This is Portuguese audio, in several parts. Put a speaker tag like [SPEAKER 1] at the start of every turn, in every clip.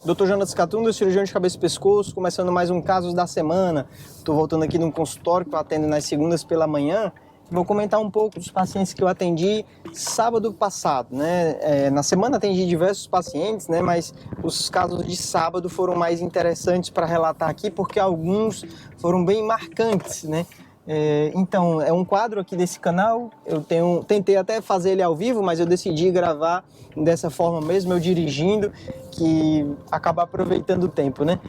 [SPEAKER 1] Dr. Jonas Catunda, cirurgião de cabeça e pescoço, começando mais um Casos da Semana. Estou voltando aqui num consultório que eu atendo nas segundas pela manhã. Vou comentar um pouco dos pacientes que eu atendi sábado passado, né? Na semana atendi diversos pacientes, né? Mas os casos de sábado foram mais interessantes para relatar aqui, porque alguns foram bem marcantes, né? Então, é um quadro aqui desse canal. Eu tentei até fazer ele ao vivo, mas eu decidi gravar dessa forma mesmo, eu dirigindo, que acaba aproveitando o tempo, né?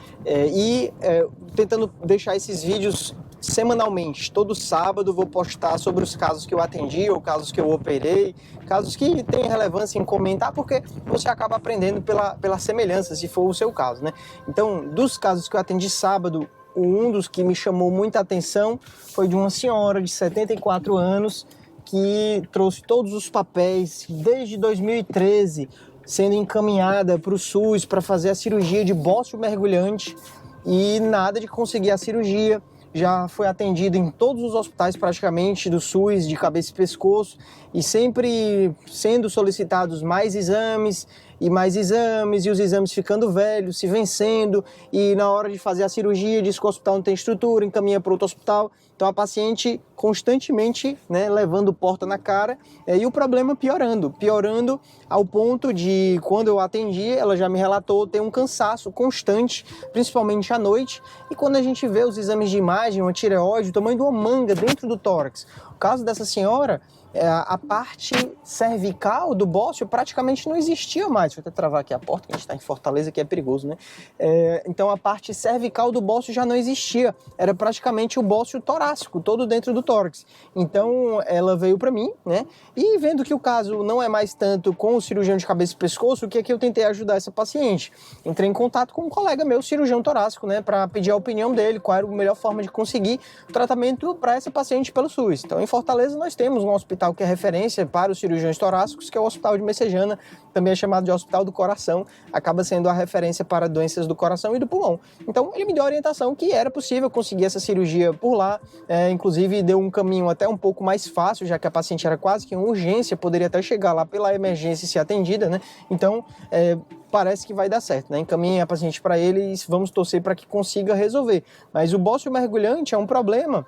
[SPEAKER 1] Tentando deixar esses vídeos semanalmente. Todo sábado vou postar sobre os casos que eu atendi ou casos que eu operei, casos que têm relevância em comentar, porque você acaba aprendendo pela semelhança, se for o seu caso, né? Então, dos casos que eu atendi sábado, um dos que me chamou muita atenção foi de uma senhora de 74 anos que trouxe todos os papéis desde 2013, sendo encaminhada para o SUS para fazer a cirurgia de bócio mergulhante e nada de conseguir a cirurgia. Já foi atendido em todos os hospitais praticamente do SUS, de cabeça e pescoço, e sempre sendo solicitados mais exames, e os exames ficando velhos, se vencendo, e na hora de fazer a cirurgia diz que o hospital não tem estrutura, encaminha para outro hospital. Então a paciente constantemente, né, levando porta na cara, e o problema piorando ao ponto de, quando eu atendi, ela já me relatou ter um cansaço constante, principalmente à noite, e quando a gente vê os exames de imagem, uma tireoide, o tamanho de uma manga dentro do tórax. O caso dessa senhora, a parte cervical do bócio praticamente não existia mais. Deixa eu até travar aqui a porta, que a gente está em Fortaleza, que é perigoso, né? Então a parte cervical do bócio já não existia. Era praticamente o bócio torácico, todo dentro do tórax. Então ela veio para mim, né? E vendo que o caso não é mais tanto com o cirurgião de cabeça e pescoço, o que é que eu tentei ajudar essa paciente? Entrei em contato com um colega meu, cirurgião torácico, né? Para pedir a opinião dele, qual era a melhor forma de conseguir tratamento para essa paciente pelo SUS. Então em Fortaleza nós temos um hospital que é referência para os cirurgiões torácicos, que é o Hospital de Messejana, também é chamado de Hospital do Coração, acaba sendo a referência para doenças do coração e do pulmão. Então ele me deu a orientação que era possível conseguir essa cirurgia por lá, inclusive deu um caminho até um pouco mais fácil, já que a paciente era quase que uma urgência, poderia até chegar lá pela emergência e ser atendida, né? Então parece que vai dar certo, né? Encaminha a paciente para ele e vamos torcer para que consiga resolver. Mas o bócio mergulhante é um problema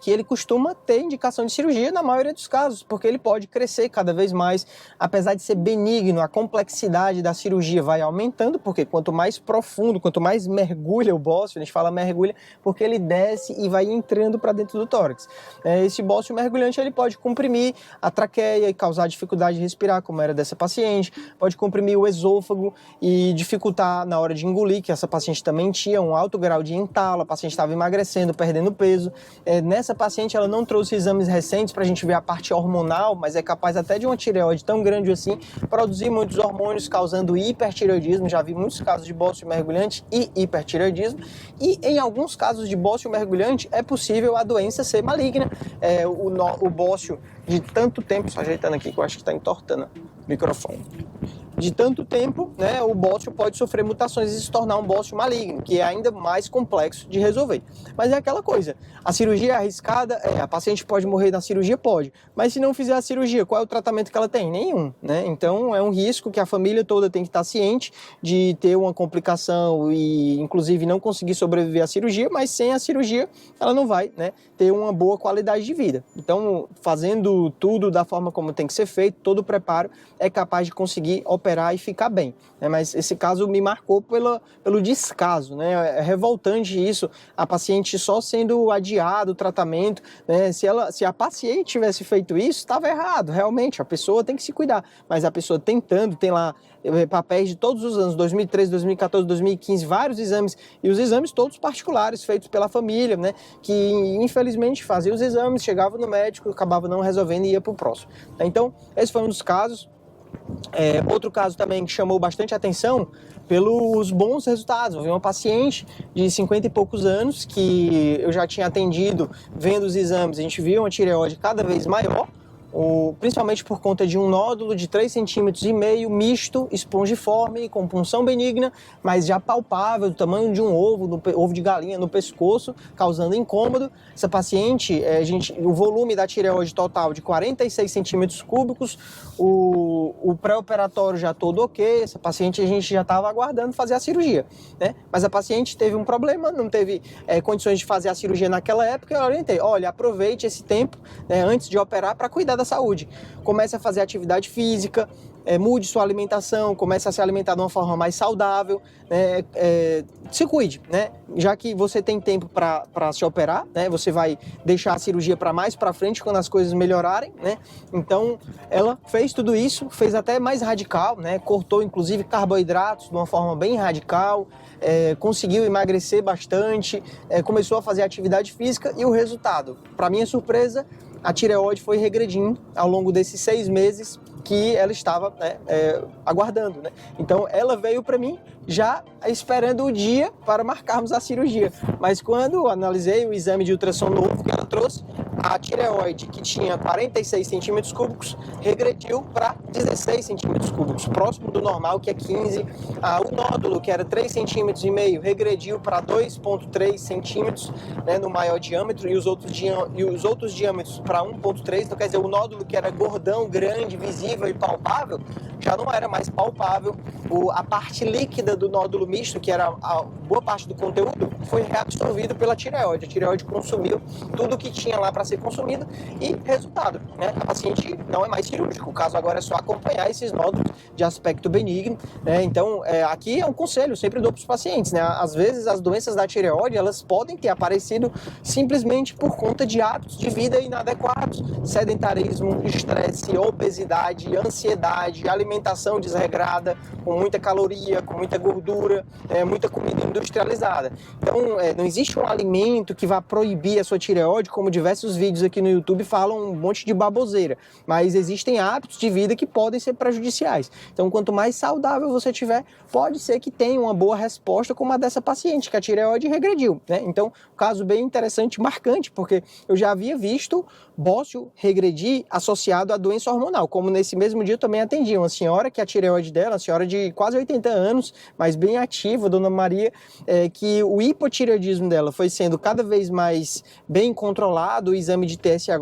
[SPEAKER 1] que ele costuma ter indicação de cirurgia na maioria dos casos, porque ele pode crescer cada vez mais, apesar de ser benigno, a complexidade da cirurgia vai aumentando, porque quanto mais profundo, quanto mais mergulha o bócio, a gente fala mergulha, porque ele desce e vai entrando para dentro do tórax. Esse bócio mergulhante, ele pode comprimir a traqueia e causar dificuldade de respirar, como era dessa paciente, pode comprimir o esôfago e dificultar na hora de engolir, que essa paciente também tinha um alto grau de entalo, a paciente estava emagrecendo, perdendo peso. Nessa paciente, ela não trouxe exames recentes para a gente ver a parte hormonal, mas é capaz até de uma tireoide tão grande assim produzir muitos hormônios, causando hipertireoidismo. Já vi muitos casos de bócio mergulhante e hipertireoidismo, e em alguns casos de bócio mergulhante é possível a doença ser maligna. O bócio de tanto tempo, só ajeitando aqui que eu acho que está entortando o microfone. De tanto tempo, né, o bócio pode sofrer mutações e se tornar um bócio maligno, que é ainda mais complexo de resolver. Mas é aquela coisa, a cirurgia é arriscada, a paciente pode morrer na cirurgia? Pode. Mas se não fizer a cirurgia, qual é o tratamento que ela tem? Nenhum, né? Então é um risco que a família toda tem que estar ciente de ter uma complicação e inclusive não conseguir sobreviver à cirurgia, mas sem a cirurgia ela não vai, né, ter uma boa qualidade de vida. Então, fazendo tudo da forma como tem que ser feito, todo o preparo, é capaz de conseguir operar e ficar bem, né? Mas esse caso me marcou pelo descaso, né? É revoltante isso, a paciente só sendo adiado o tratamento, né? Se a paciente tivesse feito isso, estava errado, realmente, a pessoa tem que se cuidar, mas a pessoa tentando, tem lá papéis de todos os anos, 2013, 2014, 2015, vários exames, e os exames todos particulares, feitos pela família, né? Que infelizmente fazia os exames, chegava no médico, acabava não resolvendo e ia para o próximo. Então, esse foi um dos casos. Outro caso também que chamou bastante atenção pelos bons resultados. Eu vi uma paciente de 50 e poucos anos que eu já tinha atendido, vendo os exames, a gente viu uma tireoide cada vez maior, principalmente por conta de um nódulo de 3,5 cm, misto, espongiforme, com punção benigna, mas já palpável, do tamanho de um ovo de galinha no pescoço, causando incômodo. Essa paciente, o volume da tireoide total de 46 centímetros cúbicos, o pré-operatório já todo ok, essa paciente a gente já estava aguardando fazer a cirurgia, né? Mas a paciente teve um problema, não teve condições de fazer a cirurgia naquela época, eu orientei, olha, aproveite esse tempo, né, antes de operar para cuidar da saúde. Comece a fazer atividade física, mude sua alimentação, comece a se alimentar de uma forma mais saudável, né, se cuide, né? Já que você tem tempo para se operar, né, você vai deixar a cirurgia para mais para frente quando as coisas melhorarem, né? Então ela fez tudo isso, fez até mais radical, né? Cortou inclusive carboidratos de uma forma bem radical, conseguiu emagrecer bastante, começou a fazer atividade física e o resultado, para minha surpresa, a tireoide foi regredindo ao longo desses 6 meses que ela estava, né, aguardando, né? Então ela veio para mim já esperando o dia para marcarmos a cirurgia. Mas quando analisei o exame de ultrassom novo que ela trouxe, a tireoide, que tinha 46 centímetros cúbicos, regrediu para 16 centímetros cúbicos, próximo do normal, que é 15. O nódulo, que era 3,5 centímetros, regrediu para 2,3 centímetros, né, no maior diâmetro, e os outros diâmetros para 1,3. Então, quer dizer, o nódulo que era gordão, grande, visível e palpável, já não era mais palpável. A parte líquida do nódulo misto, que era a boa parte do conteúdo, foi reabsorvido pela tireoide. A tireoide consumiu tudo que tinha lá para ser consumido e, resultado, né, a paciente não é mais cirúrgico. O caso agora é só acompanhar esses nódulos de aspecto benigno, né? Então, aqui é um conselho, eu sempre dou para os pacientes, né? Às vezes as doenças da tireoide, elas podem ter aparecido simplesmente por conta de hábitos de vida inadequados, sedentarismo, estresse, obesidade, ansiedade, alimentação desregrada, com muita caloria, com muita gordura, muita comida industrializada. Então, não existe um alimento que vá proibir a sua tireoide, como diversos vídeos aqui no YouTube falam um monte de baboseira, mas existem hábitos de vida que podem ser prejudiciais. Então, quanto mais saudável você tiver, pode ser que tenha uma boa resposta como a dessa paciente, que a tireoide regrediu, né? Então, um caso bem interessante, marcante, porque eu já havia visto bócio regredir associado à doença hormonal, como nesse mesmo dia eu também atendi uma senhora que a tireoide dela, uma senhora de quase 80 anos, mas bem ativa, Dona Maria, que o hipotireoidismo dela foi sendo cada vez mais bem controlado, o exame de TSH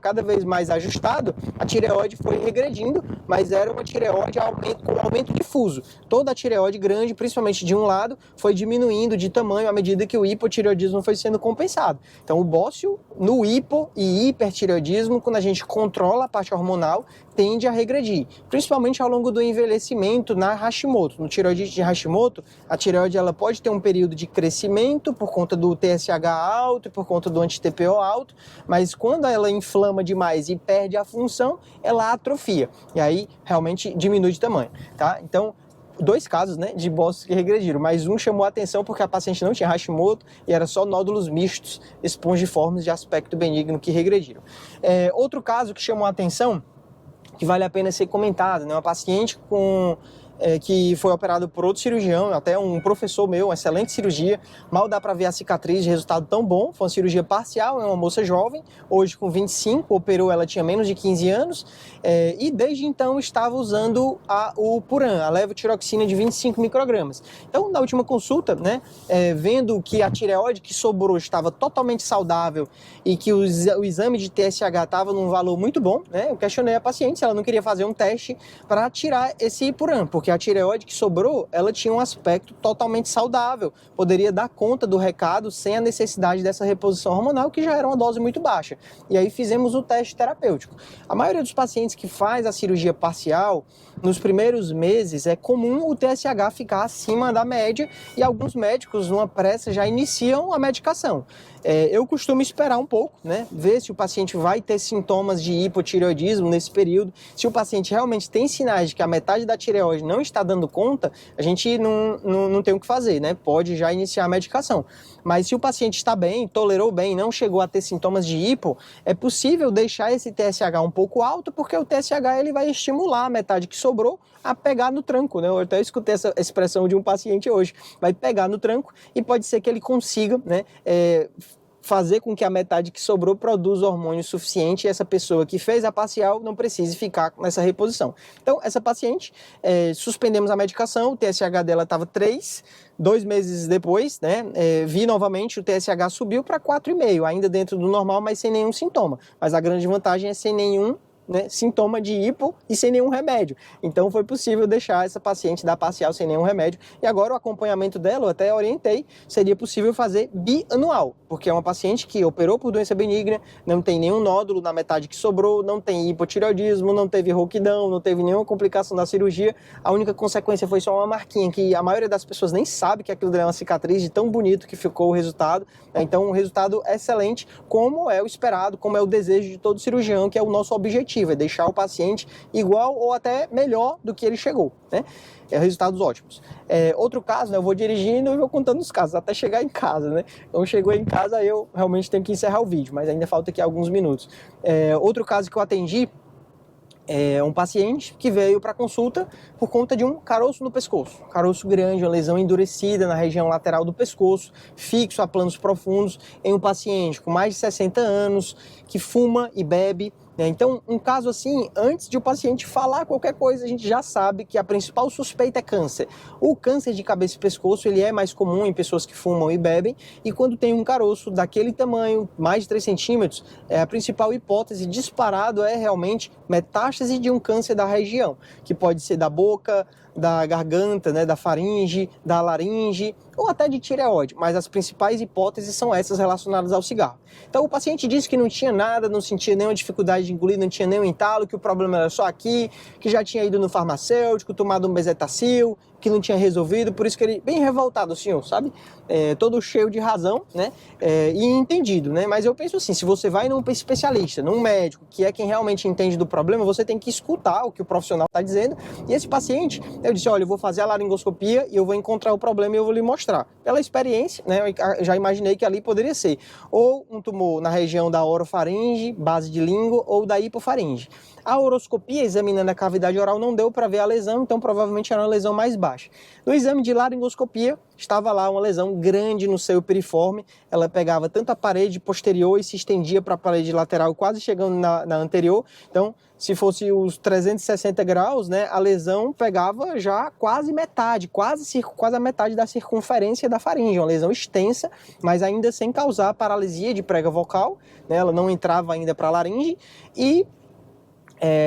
[SPEAKER 1] cada vez mais ajustado, a tireoide foi regredindo, mas era uma tireoide com aumento difuso. Toda a tireoide grande, principalmente de um lado, foi diminuindo de tamanho à medida que o hipotireoidismo foi sendo compensado. Então o bócio no hipo e hipertireoidismo, quando a gente controla a parte hormonal, tende a regredir, principalmente ao longo do envelhecimento na Hashimoto. No tireoidite de Hashimoto, a tireoide ela pode ter um período de crescimento por conta do TSH alto e por conta do anti-TPO alto, mas quando ela inflama demais e perde a função, ela atrofia, e aí realmente diminui de tamanho, tá? Então, 2 casos, né, de bócios que regrediram, mas um chamou a atenção porque a paciente não tinha Hashimoto e era só nódulos mistos, espongiformes de aspecto benigno que regrediram. Outro caso que chamou a atenção, que vale a pena ser comentado, né, uma paciente que foi operado por outro cirurgião, até um professor meu, uma excelente cirurgia, mal dá para ver a cicatriz de resultado tão bom, foi uma cirurgia parcial, é uma moça jovem, hoje com 25, operou, ela tinha menos de 15 anos, e desde então estava usando o Puran, a levotiroxina de 25 microgramas. Então, na última consulta, né, vendo que a tireoide que sobrou estava totalmente saudável e que o exame de TSH estava num valor muito bom, né, eu questionei a paciente se ela não queria fazer um teste para tirar esse Puran, porque a tireoide que sobrou, ela tinha um aspecto totalmente saudável, poderia dar conta do recado sem a necessidade dessa reposição hormonal, que já era uma dose muito baixa. E aí fizemos o teste terapêutico. A maioria dos pacientes que faz a cirurgia parcial, nos primeiros meses, é comum o TSH ficar acima da média e alguns médicos, numa pressa, já iniciam a medicação. Eu costumo esperar um pouco, né, ver se o paciente vai ter sintomas de hipotireoidismo nesse período. Se o paciente realmente tem sinais de que a metade da tireoide não está dando conta, a gente não tem o que fazer, né? Pode já iniciar a medicação. Mas se o paciente está bem, tolerou bem, não chegou a ter sintomas de hipo, é possível deixar esse TSH um pouco alto, porque o TSH ele vai estimular a metade que sobrou a pegar no tranco, né? Eu até escutei essa expressão de um paciente hoje, vai pegar no tranco e pode ser que ele consiga, né, fazer com que a metade que sobrou produza hormônio suficiente e essa pessoa que fez a parcial não precise ficar nessa reposição. Então, essa paciente, suspendemos a medicação, o TSH dela estava 3, 2 meses depois, né, vi novamente, o TSH subiu para 4,5, ainda dentro do normal, mas sem nenhum sintoma. Mas a grande vantagem é sem nenhum, né, sintoma de hipo e sem nenhum remédio. Então foi possível deixar essa paciente dar parcial sem nenhum remédio. E agora o acompanhamento dela, eu até orientei, seria possível fazer bianual, porque é uma paciente que operou por doença benigna, não tem nenhum nódulo na metade que sobrou, não tem hipotireoidismo, não teve rouquidão, não teve nenhuma complicação da cirurgia. A única consequência foi só uma marquinha, que a maioria das pessoas nem sabe que aquilo é uma cicatriz, de tão bonito que ficou o resultado. Então um resultado excelente, como é o esperado, como é o desejo de todo cirurgião, que é o nosso objetivo, é deixar o paciente igual ou até melhor do que ele chegou, né? Resultados ótimos. Outro caso, né, eu vou dirigindo e vou contando os casos até chegar em casa, né? Então chegou em casa, eu realmente tenho que encerrar o vídeo, mas ainda falta aqui alguns minutos. Outro caso que eu atendi é um paciente que veio para consulta por conta de um caroço no pescoço. Caroço grande, uma lesão endurecida na região lateral do pescoço, fixo a planos profundos, em um paciente com mais de 60 anos, que fuma e bebe. Então, um caso assim, antes de o paciente falar qualquer coisa, a gente já sabe que a principal suspeita é câncer. O câncer de cabeça e pescoço, ele é mais comum em pessoas que fumam e bebem, e quando tem um caroço daquele tamanho, mais de 3 centímetros, a principal hipótese disparado é realmente metástase de um câncer da região, que pode ser da boca, da garganta, né, da faringe, da laringe ou até de tireoide, mas as principais hipóteses são essas relacionadas ao cigarro. Então o paciente disse que não tinha nada, não sentia nenhuma dificuldade de engolir, não tinha nenhum entalo, que o problema era só aqui, que já tinha ido no farmacêutico, tomado um bezetacil, que não tinha resolvido, por isso que ele, bem revoltado o senhor, sabe? Todo cheio de razão, né? E entendido, né? Mas eu penso assim, se você vai num especialista, num médico, que é quem realmente entende do problema, você tem que escutar o que o profissional está dizendo. E esse paciente, eu disse, olha, eu vou fazer a laringoscopia e eu vou encontrar o problema e eu vou lhe mostrar. Pela experiência, né? Eu já imaginei que ali poderia ser ou um tumor na região da orofaringe, base de língua, ou da hipofaringe. A uroscopia, examinando a cavidade oral, não deu para ver a lesão, então provavelmente era uma lesão mais baixa. No exame de laringoscopia, estava lá uma lesão grande no seio piriforme, ela pegava tanto a parede posterior e se estendia para a parede lateral, quase chegando na anterior. Então, se fosse os 360 graus, né, a lesão pegava já quase metade, quase a metade da circunferência da faringe, uma lesão extensa, mas ainda sem causar paralisia de prega vocal, né, ela não entrava ainda para a laringe e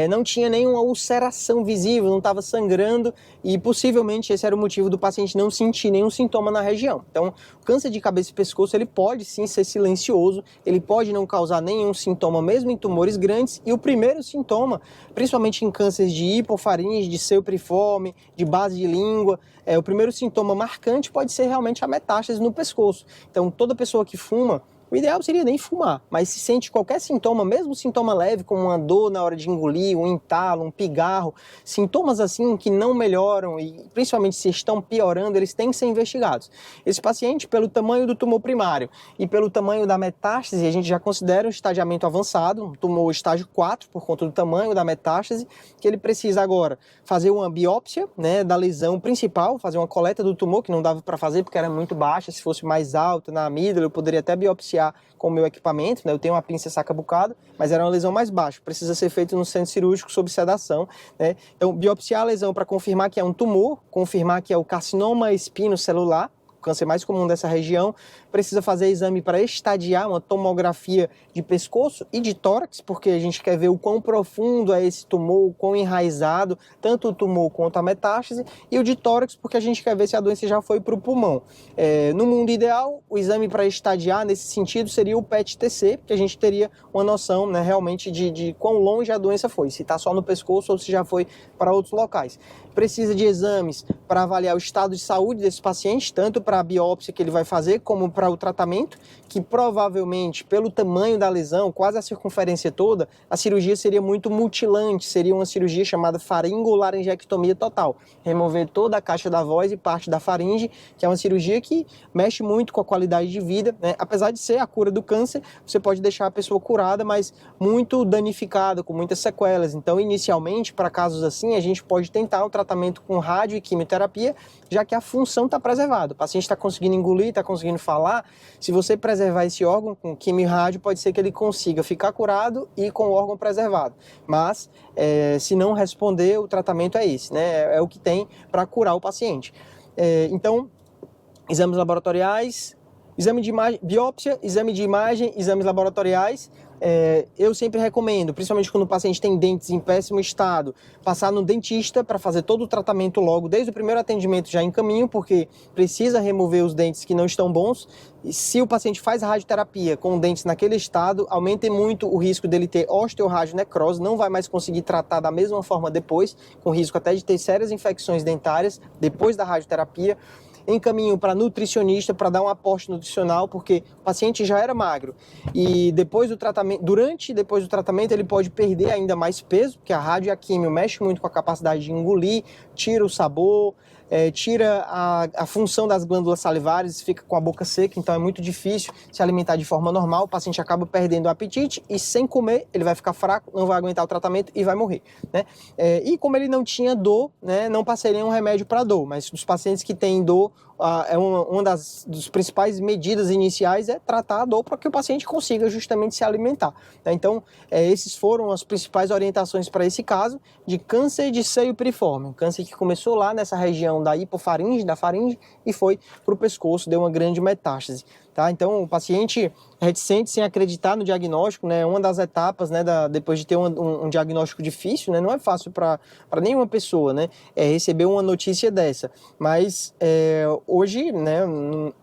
[SPEAKER 1] não tinha nenhuma ulceração visível, não estava sangrando e possivelmente esse era o motivo do paciente não sentir nenhum sintoma na região. Então, o câncer de cabeça e pescoço, ele pode sim ser silencioso, ele pode não causar nenhum sintoma mesmo em tumores grandes, e o primeiro sintoma, principalmente em cânceres de hipofaringe, de seio piriforme, de base de língua, o primeiro sintoma marcante pode ser realmente a metástase no pescoço. Então, toda pessoa que fuma, o ideal seria nem fumar, mas se sente qualquer sintoma, mesmo sintoma leve, como uma dor na hora de engolir, um entalo, um pigarro, sintomas assim que não melhoram e principalmente se estão piorando, eles têm que ser investigados. Esse paciente, pelo tamanho do tumor primário e pelo tamanho da metástase, a gente já considera um estadiamento avançado, um tumor estágio 4, por conta do tamanho da metástase, que ele precisa agora fazer uma biópsia, né, da lesão principal, fazer uma coleta do tumor, que não dava para fazer porque era muito baixa, se fosse mais alta na amígdala eu poderia até biopsiar com o meu equipamento, né? Eu tenho uma pinça saca-bucado, mas era uma lesão mais baixa, precisa ser feito no centro cirúrgico sob sedação, né? Então, biopsiar a lesão para confirmar que é um tumor, confirmar que é o carcinoma espinocelular, o câncer mais comum dessa região, precisa fazer exame para estadiar uma tomografia de pescoço e de tórax, porque a gente quer ver o quão profundo é esse tumor, o quão enraizado, tanto o tumor quanto a metástase, e o de tórax, porque a gente quer ver se a doença já foi para o pulmão. No mundo ideal, o exame para estadiar nesse sentido seria o PET-TC, porque a gente teria uma noção, né, realmente de quão longe a doença foi, se está só no pescoço ou se já foi para outros locais. Precisa de exames para avaliar o estado de saúde desse paciente, tanto para a biópsia que ele vai fazer, como para o tratamento, que provavelmente, pelo tamanho da lesão, quase a circunferência toda, a cirurgia seria muito mutilante, seria uma cirurgia chamada faringolaringectomia total, remover toda a caixa da voz e parte da faringe, que é uma cirurgia que mexe muito com a qualidade de vida, né? Apesar de ser a cura do câncer, você pode deixar a pessoa curada, mas muito danificada, com muitas sequelas. Então, inicialmente, para casos assim, a gente pode tentar um tratamento tratamento com rádio e quimioterapia, já que a função está preservada. O paciente está conseguindo engolir, está conseguindo falar. Se você preservar esse órgão com quimio e rádio, pode ser que ele consiga ficar curado e com o órgão preservado. Mas, se não responder, o tratamento é esse, né? É o que tem para curar o paciente. Então, exames laboratoriais, exame de imagem, biópsia, exame de imagem, exames laboratoriais. Eu sempre recomendo, principalmente quando o paciente tem dentes em péssimo estado, passar no dentista para fazer todo o tratamento logo, desde o primeiro atendimento já em caminho, porque precisa remover os dentes que não estão bons. E se o paciente faz radioterapia com dentes naquele estado, aumenta muito o risco dele ter osteoradionecrose, não vai mais conseguir tratar da mesma forma depois, com risco até de ter sérias infecções dentárias depois da radioterapia. Encaminho para nutricionista para dar um aporte nutricional, porque o paciente já era magro e depois do tratamento, durante e depois do tratamento, ele pode perder ainda mais peso, porque a rádio e a quimio mexe muito com a capacidade de engolir, tira o sabor, tira a função das glândulas salivares, fica com a boca seca, então é muito difícil se alimentar de forma normal, o paciente acaba perdendo o apetite e sem comer ele vai ficar fraco, não vai aguentar o tratamento e vai morrer, né? E como ele não tinha dor, né, não passei nenhum remédio para dor, mas os pacientes que têm dor, uma das principais medidas iniciais é tratar a dor para que o paciente consiga justamente se alimentar, né? Então, esses foram as principais orientações para esse caso de câncer de seio piriforme, um câncer que começou lá nessa região da hipofaringe, da faringe, e foi para o pescoço, deu uma grande metástase. Tá? Então, o paciente reticente, sem acreditar no diagnóstico, né, uma das etapas, né, depois de ter um diagnóstico difícil, né, não é fácil para nenhuma pessoa, né, receber uma notícia dessa. Mas hoje, né,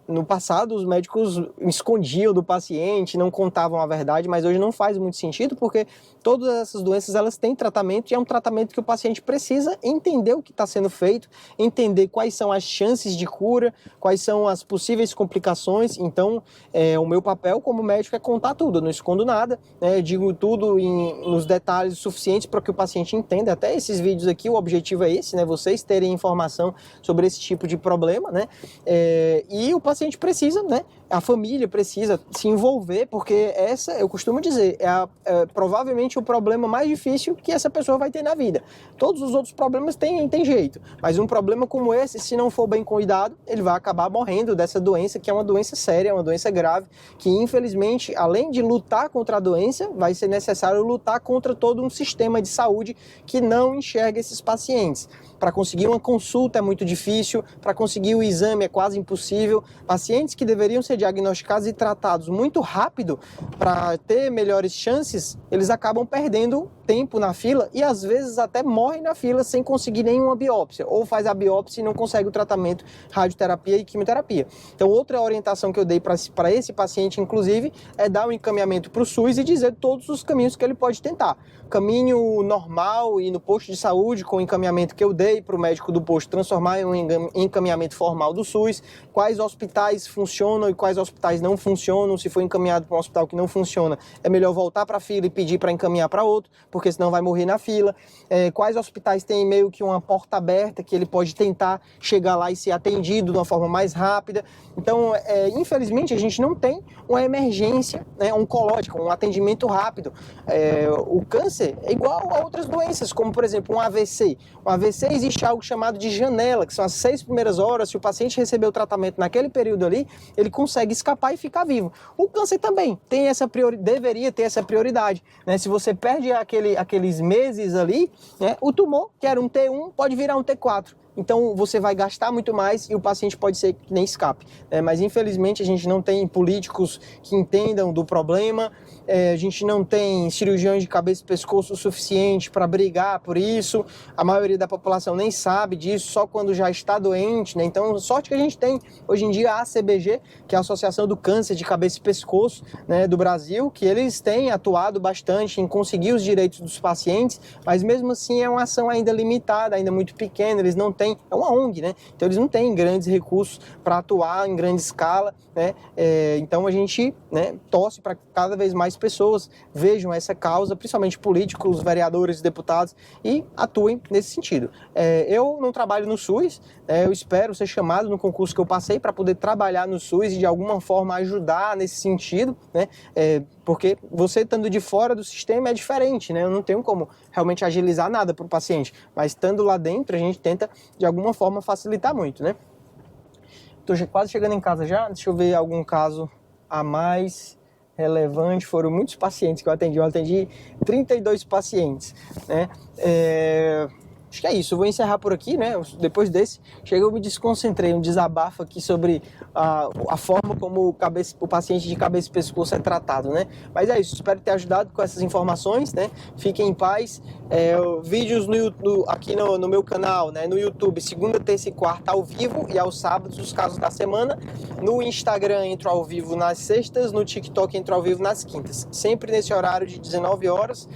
[SPEAKER 1] no passado, os médicos escondiam do paciente, não contavam a verdade, mas hoje não faz muito sentido, porque todas essas doenças elas têm tratamento e é um tratamento que o paciente precisa entender o que está sendo feito, entender quais são as chances de cura, quais são as possíveis complicações. Então, o meu papel como médico é contar tudo, eu não escondo nada, né? Eu digo tudo nos detalhes suficientes para que o paciente entenda. Até esses vídeos aqui, o objetivo é esse, né? Vocês terem informação sobre esse tipo de problema, né? E o paciente precisa, né? A família precisa se envolver, porque eu costumo dizer, provavelmente o problema mais difícil que essa pessoa vai ter na vida. Todos os outros problemas tem jeito, mas um problema como esse, se não for bem cuidado, ele vai acabar morrendo dessa doença, que é uma doença séria, uma doença grave, que infelizmente, além de lutar contra a doença, vai ser necessário lutar contra todo um sistema de saúde que não enxerga esses pacientes. Para conseguir uma consulta é muito difícil, para conseguir o exame é quase impossível. Pacientes que deveriam ser diagnosticados e tratados muito rápido para ter melhores chances, eles acabam perdendo tempo na fila e às vezes até morrem na fila sem conseguir nenhuma biópsia, ou faz a biópsia e não consegue o tratamento, radioterapia e quimioterapia. Então, outra orientação que eu dei para esse paciente, inclusive, é dar um encaminhamento para o SUS e dizer todos os caminhos que ele pode tentar. Caminho normal e no posto de saúde, com o encaminhamento que eu dei para o médico do posto, transformar em um encaminhamento formal do SUS, quais hospitais funcionam e quais hospitais não funcionam. Se for encaminhado para um hospital que não funciona, é melhor voltar para a fila e pedir para encaminhar para outro, porque senão vai morrer na fila. Quais hospitais têm meio que uma porta aberta, que ele pode tentar chegar lá e ser atendido de uma forma mais rápida. Então, infelizmente, a gente não tem uma emergência, né, oncológica, um atendimento rápido. O câncer é igual a outras doenças, como, por exemplo, um AVC. Um AVC existe algo chamado de janela, que são as 6 primeiras horas. Se o paciente receber o tratamento naquele período ali, ele consegue escapar e ficar vivo. O câncer também tem deveria ter essa prioridade, né? Se você perde aqueles meses ali, né, o tumor, que era um T1, pode virar um T4. Então você vai gastar muito mais e o paciente pode ser que nem escape. Mas infelizmente a gente não tem políticos que entendam do problema, a gente não tem cirurgiões de cabeça e pescoço o suficiente para brigar por isso, a maioria da população nem sabe disso, só quando já está doente, né? Então, sorte que a gente tem hoje em dia a ACBG, que é a Associação do Câncer de Cabeça e Pescoço, né, do Brasil, que eles têm atuado bastante em conseguir os direitos dos pacientes, mas mesmo assim é uma ação ainda limitada, ainda muito pequena, eles não têm têm, é uma ONG, né? Então eles não têm grandes recursos para atuar em grande escala, né? Então a gente, né, torce para que cada vez mais pessoas vejam essa causa, principalmente políticos, vereadores, deputados, e atuem nesse sentido. Eu não trabalho no SUS, eu espero ser chamado no concurso que eu passei para poder trabalhar no SUS e de alguma forma ajudar nesse sentido, né? Porque você estando de fora do sistema é diferente, né? Eu não tenho como realmente agilizar nada para o paciente, mas estando lá dentro a gente tenta de alguma forma facilitar muito, né? Estou quase chegando em casa já, deixa eu ver algum caso a mais relevante. Foram muitos pacientes que eu atendi 32 pacientes, né? Acho que é isso, eu vou encerrar por aqui, né? Depois desse, eu me desconcentrei, um desabafo aqui sobre a forma como o paciente de cabeça e pescoço é tratado, né? Mas é isso, espero ter ajudado com essas informações, né? Fiquem em paz. Vídeos aqui no meu canal, né? No YouTube, segunda, terça e quarta ao vivo, e aos sábados os casos da semana. No Instagram entro ao vivo nas sextas, no TikTok entro ao vivo nas quintas, sempre nesse horário de 19 horas.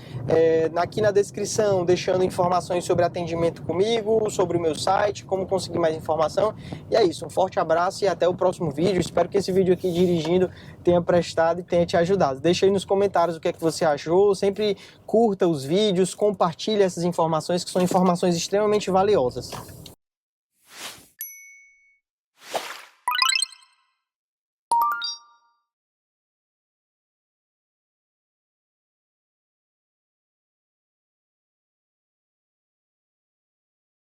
[SPEAKER 1] Aqui na descrição, deixando informações sobre atendimento comigo, sobre o meu site, como conseguir mais informação. E é isso, um forte abraço e até o próximo vídeo. Espero que esse vídeo aqui dirigindo tenha prestado e tenha te ajudado. Deixa aí nos comentários o que é que você achou. Sempre curta os vídeos, compartilhe essas informações, que são informações extremamente valiosas.